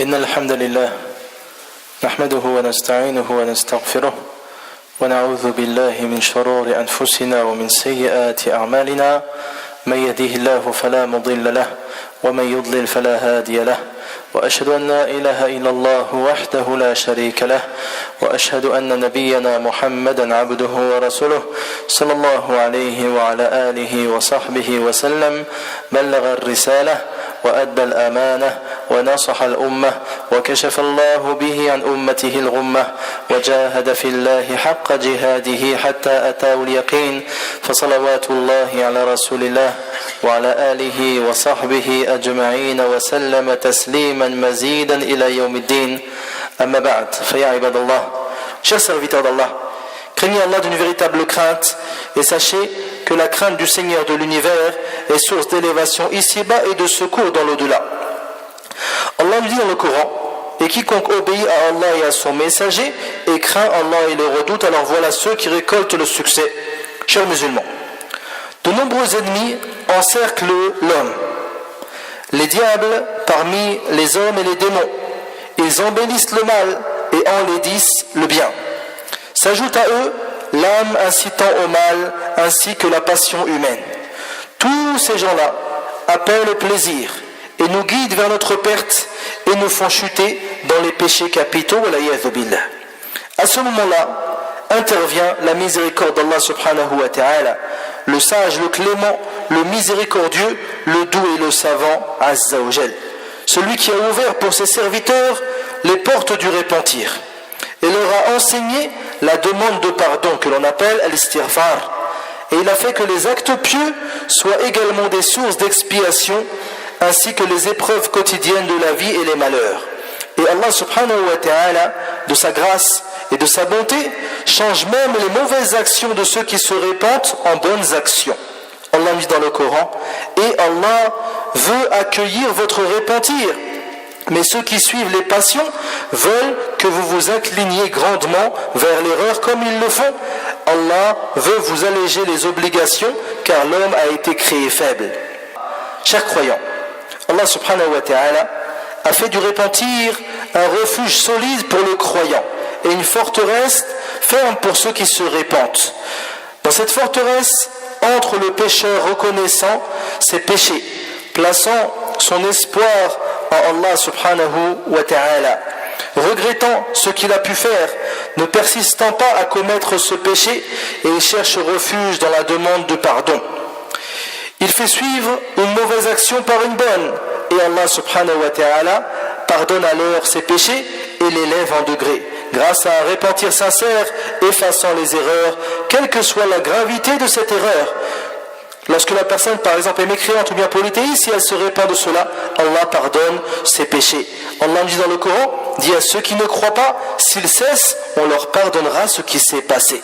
إن الحمد لله نحمده ونستعينه ونستغفره ونعوذ بالله من شرور أنفسنا ومن سيئات أعمالنا من يهده الله فلا مضل له ومن يضلل فلا هادي له وأشهد أن لا إله إلا الله وحده لا شريك له وأشهد أن نبينا محمدا عبده ورسوله صلى الله عليه وعلى آله وصحبه وسلم بلغ الرسالة وأدى الأمانة ونصح الأمة وكشف الله به عن أمته الغمة وجاهد في الله حق جهاده حتى أتاه اليقين فصلوات الله على رسول الله وعلى آله وصحبه أجمعين وسلم تسليما مزيدا إلى يوم الدين أما بعد فيا عباد الله chers serviteurs d'Allah, craignez Allah d'une véritable crainte et sachez que la crainte du Seigneur de l'univers est source d'élévation ici-bas et de secours dans l'au-delà. Allah nous dit dans le Coran: et quiconque obéit à Allah et à son messager et craint Allah et le redoute, alors voilà ceux qui récoltent le succès. Chers musulmans, de nombreux ennemis encerclent l'homme. Les diables parmi les hommes et les démons, ils embellissent le mal et enlaidissent le bien. S'ajoute à eux l'âme incitant au mal ainsi que la passion humaine. Tous ces gens-là appellent le plaisir et nous guident vers notre perte et nous font chuter dans les péchés capitaux. À ce moment-là intervient la miséricorde d'Allah subhanahu wa ta'ala, le sage, le clément, le miséricordieux, le doux et le savant, Azza wa Jal, celui qui a ouvert pour ses serviteurs les portes du repentir et leur a enseigné la demande de pardon que l'on appelle al-istighfar, et il a fait que les actes pieux soient également des sources d'expiation ainsi que les épreuves quotidiennes de la vie et les malheurs. Et Allah subhanahu wa ta'ala, de sa grâce et de sa bonté, change même les mauvaises actions de ceux qui se répandent en bonnes actions. Allah dit dans le Coran: et Allah veut accueillir votre repentir, mais ceux qui suivent les passions veulent que vous vous incliniez grandement vers l'erreur comme ils le font. Allah veut vous alléger les obligations car l'homme a été créé faible. Chers croyants, Allah subhanahu wa ta'ala a fait du repentir un refuge solide pour le croyant et une forteresse ferme pour ceux qui se répandent. Dans cette forteresse entre le pécheur reconnaissant ses péchés, plaçant son espoir en Allah subhanahu wa ta'ala, regrettant ce qu'il a pu faire, ne persistant pas à commettre ce péché, et il cherche refuge dans la demande de pardon. Il fait suivre une mauvaise action par une bonne, et Allah subhanahu wa ta'ala pardonne alors ses péchés et l'élève en degrés, grâce à un repentir sincère, effaçant les erreurs, quelle que soit la gravité de cette erreur. Lorsque la personne, par exemple, est mécréante ou bien polythéiste, si elle se répand de cela, Allah pardonne ses péchés. Allah dit dans le Coran: dit à ceux qui ne croient pas, s'ils cessent, on leur pardonnera ce qui s'est passé.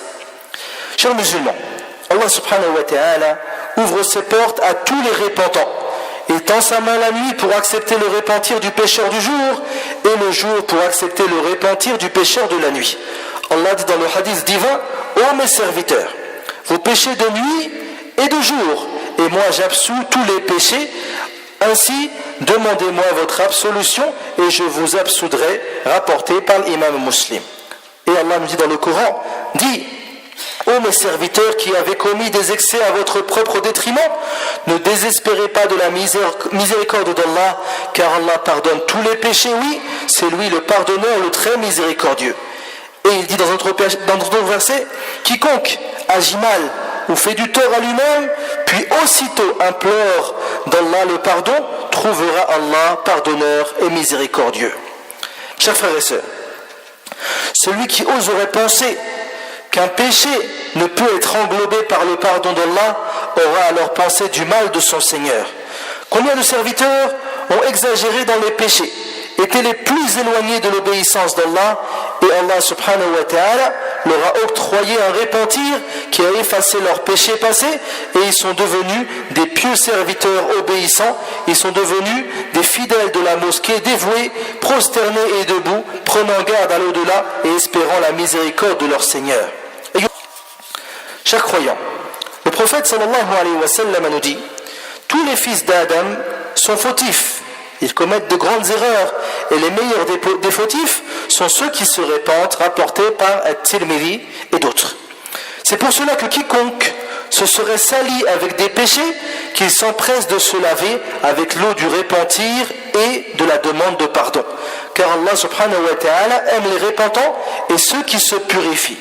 Chers musulmans, Allah subhanahu wa ta'ala ouvre ses portes à tous les repentants. Il tend sa main la nuit pour accepter le repentir du pécheur du jour et le jour pour accepter le repentir du pécheur de la nuit. Allah dit dans le hadith divin: ô mes serviteurs, vous péchez de nuit et de jour, et moi j'absous tous les péchés, ainsi demandez-moi votre absolution et je vous absoudrai, rapporté par l'imam Muslim. Et Allah nous dit dans le Coran: dit: ô mes serviteurs qui avez commis des excès à votre propre détriment, ne désespérez pas de la miséricorde d'Allah, car Allah pardonne tous les péchés, oui, c'est lui le pardonneur, le très miséricordieux. Et il dit dans notre verset: quiconque agit mal ou fait du tort à lui-même, puis aussitôt implore d'Allah le pardon, trouvera Allah pardonneur et miséricordieux. Chers frères et sœurs, celui qui oserait penser qu'un péché ne peut être englobé par le pardon d'Allah aura alors pensé du mal de son Seigneur. Combien de serviteurs ont exagéré dans les péchés, étaient les plus éloignés de l'obéissance d'Allah, et Allah subhanahu wa ta'ala leur a octroyé un repentir qui a effacé leurs péchés passés, et ils sont devenus des pieux serviteurs obéissants, ils sont devenus des fidèles de la mosquée dévoués, prosternés et debout, prenant garde à l'au-delà et espérant la miséricorde de leur Seigneur. Chers croyants, le prophète sallallahu alayhi wa sallam nous dit: tous les fils d'Adam sont fautifs Ils commettent de grandes erreurs. Et les meilleurs des fautifs sont ceux qui se répandent, rapportés par At-Tirmidhi et d'autres. C'est pour cela que quiconque se serait sali avec des péchés, qu'il s'empresse de se laver avec l'eau du repentir et de la demande de pardon. Car Allah subhanahu wa ta'ala aime les repentants et ceux qui se purifient.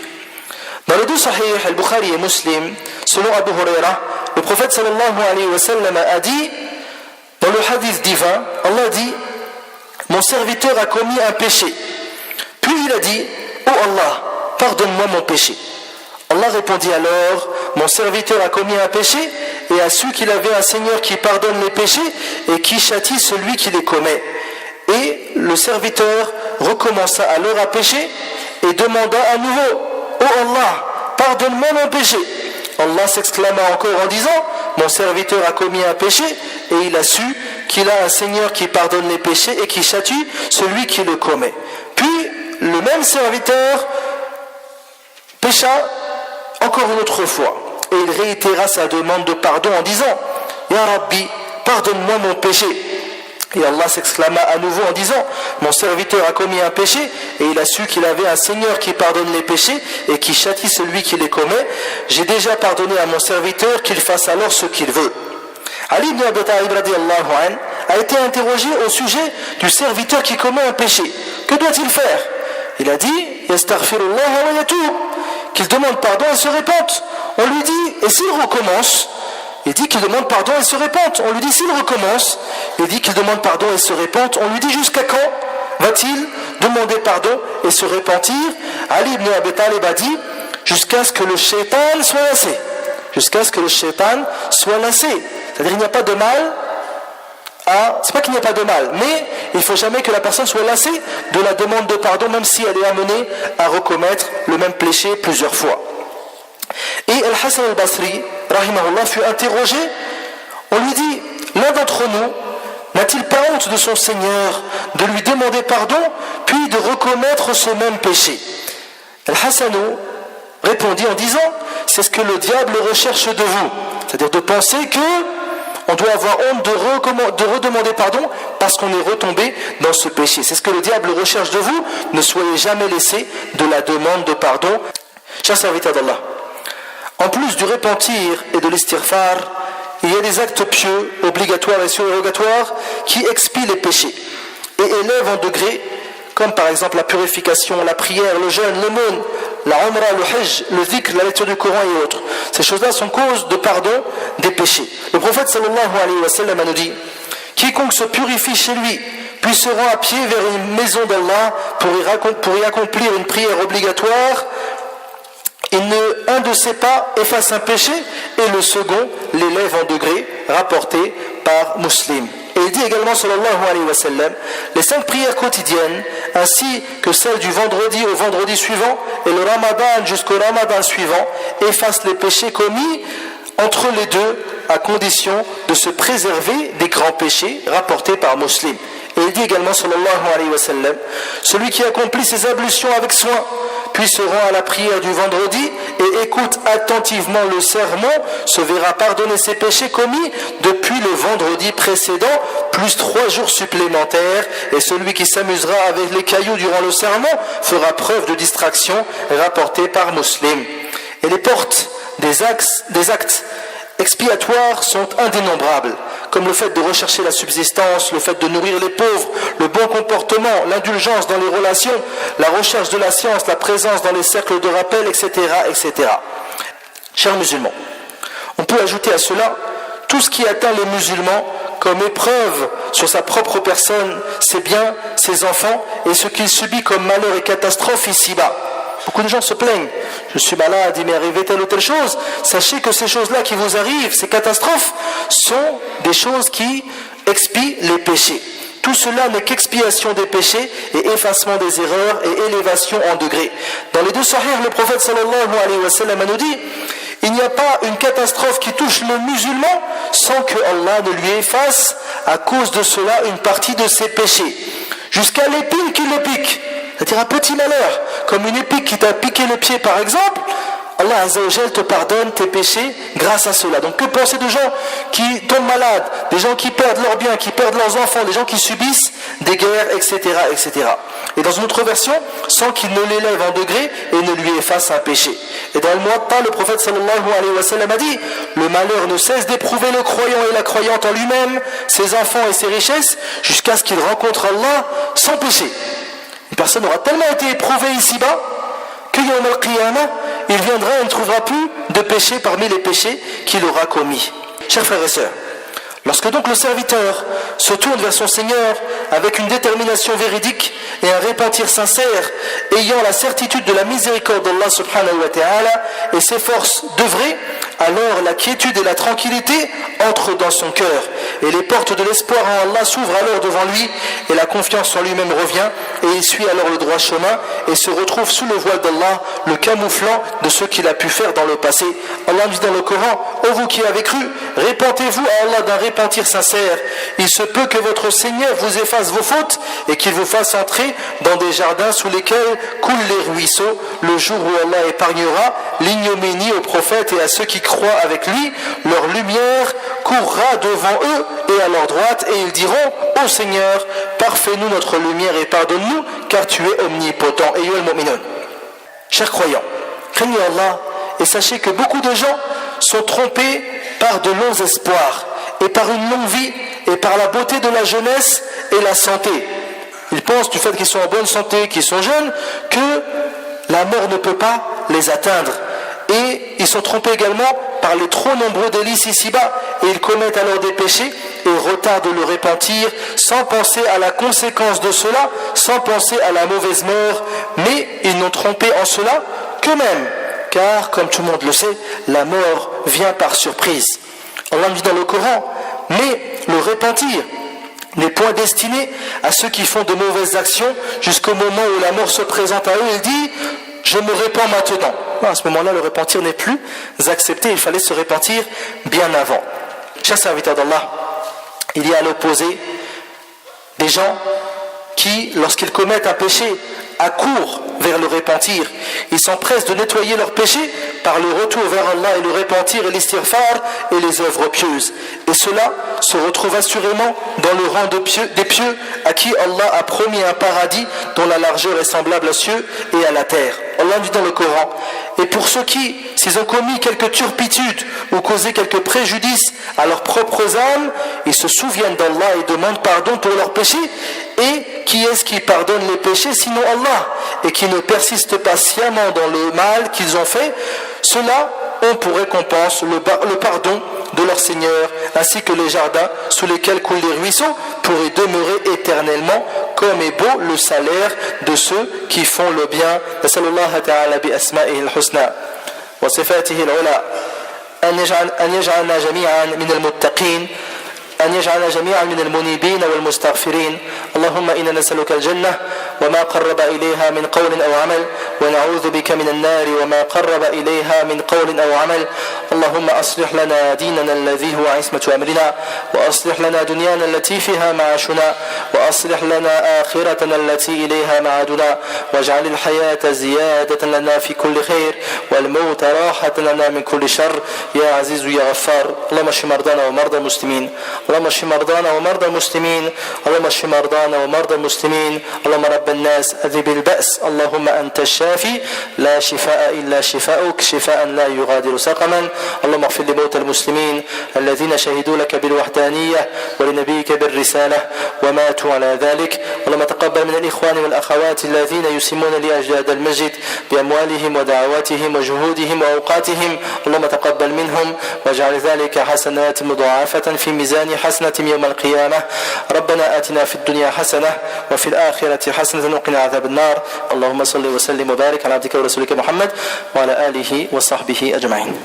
Dans les deux sahih, Al-Bukhari et Muslim, selon Abu Huraira, le prophète sallallahu alayhi wa sallam a dit, dans le hadith divin, Allah dit, mon serviteur a commis un péché. Puis il a dit, oh Allah, pardonne-moi mon péché. Allah répondit alors, mon serviteur a commis un péché et a su qu'il avait un Seigneur qui pardonne les péchés et qui châtie celui qui les commet. Et le serviteur recommença alors à pécher et demanda à nouveau, oh Allah, pardonne-moi mon péché. Allah s'exclama encore en disant, mon serviteur a commis un péché et il a su qu'il a un Seigneur qui pardonne les péchés et qui châtie celui qui le commet. Puis le même serviteur pécha encore une autre fois et il réitéra sa demande de pardon en disant, Ya Rabbi, pardonne-moi mon péché. Et Allah s'exclama à nouveau en disant, mon serviteur a commis un péché et il a su qu'il avait un Seigneur qui pardonne les péchés et qui châtie celui qui les commet. J'ai déjà pardonné à mon serviteur, qu'il fasse alors ce qu'il veut. Ali ibn Abi Talib radiyallahu anhu a été interrogé au sujet du serviteur qui commet un péché. Que doit-il faire? Il a dit, yastaghfirullah wa yatub, qu'il demande pardon et se répente. On lui dit, et s'il recommence? Il dit qu'il demande pardon et se répente. On lui dit, s'il recommence? Il dit qu'il demande pardon et se répente. On lui dit, jusqu'à quand va-t-il demander pardon et se repentir? Ali ibn Abi Talib a dit, jusqu'à ce que le shaitan soit lassé. Jusqu'à ce que le shaitan soit lassé. C'est-à-dire qu'il n'y a pas de mal c'est pas qu'il n'y a pas de mal, mais il ne faut jamais que la personne soit lassée de la demande de pardon, même si elle est amenée à recommettre le même péché plusieurs fois. Et Al-Hassan al-Basri, rahimahullah, fut interrogé. On lui dit, l'un d'entre nous n'a-t-il pas honte de son Seigneur de lui demander pardon, puis de recommettre ce même péché? Al-Hassan répondit en disant, c'est ce que le diable recherche de vous. C'est-à-dire de penser que on doit avoir honte de redemander pardon parce qu'on est retombé dans ce péché. C'est ce que le diable recherche de vous. Ne soyez jamais laissés de la demande de pardon. Chers serviteurs d'Allah, en plus du repentir et de l'istighfar, il y a des actes pieux, obligatoires et surrogatoires, qui expient les péchés et élèvent en degrés, comme par exemple la purification, la prière, le jeûne, l'aumône, la umrah, le hajj, le dhikr, la lecture du Coran et autres. Ces choses-là sont cause de pardon des péchés. Le prophète sallallahu alayhi wa sallam nous dit, quiconque se purifie chez lui, puis se rend à pied vers une maison d'Allah pour y accomplir une prière obligatoire, un de ses pas efface un péché et le second l'élève en degré, rapporté par Muslim. Et il dit également, sallallahu alayhi wa sallam, les 5 prières quotidiennes, ainsi que celles du vendredi au vendredi suivant et le ramadan jusqu'au ramadan suivant, effacent les péchés commis entre les deux, à condition de se préserver des grands péchés rapportés par Muslim. Et il dit également, sallallahu alayhi wa sallam, celui qui accomplit ses ablutions avec soin, puis se rend à la prière du vendredi et écoute attentivement le sermon, se verra pardonner ses péchés commis depuis le vendredi précédent, plus 3 jours supplémentaires, et celui qui s'amusera avec les cailloux durant le sermon fera preuve de distraction, rapportée par Muslim. Et les portes des actes expiatoires sont indénombrables, comme le fait de rechercher la subsistance, le fait de nourrir les pauvres, le bon comportement, l'indulgence dans les relations, la recherche de la science, la présence dans les cercles de rappel, etc., etc. Chers musulmans, on peut ajouter à cela tout ce qui atteint les musulmans comme épreuve sur sa propre personne, ses biens, ses enfants, et ce qu'il subit comme malheur et catastrophe ici-bas. Beaucoup de gens se plaignent. Je suis malade, il m'est arrivé telle ou telle chose. Sachez que ces choses-là qui vous arrivent, ces catastrophes, sont des choses qui expient les péchés. Tout cela n'est qu'expiation des péchés et effacement des erreurs et élévation en degrés. Dans les 2 sahih, le prophète sallallahu alayhi wa sallam nous dit, il n'y a pas une catastrophe qui touche le musulman sans que Allah ne lui efface à cause de cela une partie de ses péchés. Jusqu'à l'épine qui le pique. C'est-à-dire un petit malheur, comme une épine qui t'a piqué le pied par exemple, Allah Azza wa Jal te pardonne tes péchés grâce à cela. Donc que penser de gens qui tombent malades, des gens qui perdent leurs biens, qui perdent leurs enfants, des gens qui subissent des guerres, etc., etc. Et dans une autre version, sans qu'il ne l'élève en degré et ne lui efface un péché. Et dans le Muwatta, le prophète sallallahu alayhi wa sallam a dit: le malheur ne cesse d'éprouver le croyant et la croyante en lui-même, ses enfants et ses richesses, jusqu'à ce qu'il rencontre Allah sans péché. Une personne aura tellement été éprouvée ici-bas que Yawm al-Qiyamah, il viendra et ne trouvera plus de péché parmi les péchés qu'il aura commis. Chers frères et sœurs, lorsque donc le serviteur se tourne vers son Seigneur avec une détermination véridique et un repentir sincère, ayant la certitude de la miséricorde d'Allah subhanahu wa ta'ala et s'efforce d'œuvrer, alors la quiétude et la tranquillité entrent dans son cœur et les portes de l'espoir en Allah s'ouvrent alors devant lui et la confiance en lui-même revient et il suit alors le droit chemin et se retrouve sous le voile d'Allah, le camouflant de ce qu'il a pu faire dans le passé. Allah dit dans le Coran: ô vous qui avez cru, répentez-vous à Allah d'un repentir sincère. Il se peut que votre Seigneur vous efface vos fautes et qu'il vous fasse entrer dans des jardins sous lesquels coulent les ruisseaux, le jour où Allah épargnera l'ignominie aux prophètes et à ceux qui croient avec lui. Leur lumière courra devant eux et à leur droite et ils diront: ô Seigneur, parfais-nous notre lumière et pardonne-nous car tu es omnipotent. Ayyuhal mu'minun. Chers croyants, craignez Allah et sachez que beaucoup de gens sont trompés par de longs espoirs et par une longue vie et par la beauté de la jeunesse et la santé. Ils pensent du fait qu'ils sont en bonne santé, qu'ils sont jeunes, que la mort ne peut pas les atteindre. Et ils sont trompés également par les trop nombreux délices ici-bas et ils commettent alors des péchés et retardent le repentir sans penser à la conséquence de cela, sans penser à la mauvaise mort, mais ils n'ont trompé en cela qu'eux-mêmes, car comme tout le monde le sait, la mort vient par surprise. Allah dit dans le Coran: mais le repentir n'est point destiné à ceux qui font de mauvaises actions jusqu'au moment où la mort se présente à eux. Il dit: je me répands maintenant. Non, à ce moment-là, le repentir n'est plus accepté. Il fallait se repentir bien avant. Chers serviteurs d'Allah, il y a à l'opposé des gens qui, lorsqu'ils commettent un péché, accourent vers le repentir. Ils s'empressent de nettoyer leurs péchés par le retour vers Allah et le repentir et l'istighfar et les œuvres pieuses. Et cela se retrouve assurément dans le rang des pieux à qui Allah a promis un paradis dont la largeur est semblable aux cieux et à la terre. Allah dit dans le Coran: et pour ceux qui, s'ils ont commis quelques turpitudes ou causé quelques préjudices à leurs propres âmes, ils se souviennent d'Allah et demandent pardon pour leurs péchés. Et qui est-ce qui pardonne les péchés sinon Allah, et qui ne persiste pas sciemment dans le mal qu'ils ont fait? Ceux-là ont pour récompense le pardon de leur Seigneur, ainsi que les jardins sous lesquels coulent les ruisseaux, pour y demeurer éternellement. Comme est beau le salaire de ceux qui font le bien. Nasallallahu ta'ala bi asma'ihi al-husna wa sifatihi al-ula an yaj'alna jami'an min al-muttaqin, أن يجعلنا جميعا من المنيبين والمستغفرين. اللهم إنا نسألك الجنة وما قرب إليها من قول أو عمل، ونعوذ بك من النار وما قرب إليها من قول أو عمل. اللهم أصلح لنا ديننا الذي هو عصمة أمرنا، وأصلح لنا دنيانا التي فيها معاشنا، وأصلح لنا آخرتنا التي إليها معادنا، واجعل الحياة زيادة لنا في كل خير والموت راحة لنا من كل شر يا عزيز يا غفار. اللهم اشف مرضانا ومرضى المسلمين، اللهم اشف مرضانا ومرضى المسلمين، اللهم اشف مرضانا ومرضى المسلمين. اللهم رب الناس أذهب البأس، اللهم أنت الشافي لا شفاء إلا شفاؤك، شفاء لا يغادر سقما. اللهم اغفر لموتى المسلمين الذين شهدوا لك بالوحدانية ولنبيك بالرسالة وماتوا على ذلك. اللهم تقبل من الإخوان والأخوات الذين يسمون لأجل هذا المسجد بأموالهم ودعواتهم وجهودهم وأوقاتهم. اللهم تقبل منهم واجعل ذلك حسنات مضاعفة في ميزان حسنة يوم القيامة. ربنا آتنا في الدنيا حسنة وفي الآخرة حسنة وقنا عذاب النار. اللهم صل وسلم وبارك على عبدك ورسولك محمد وعلى آله وصحبه أجمعين.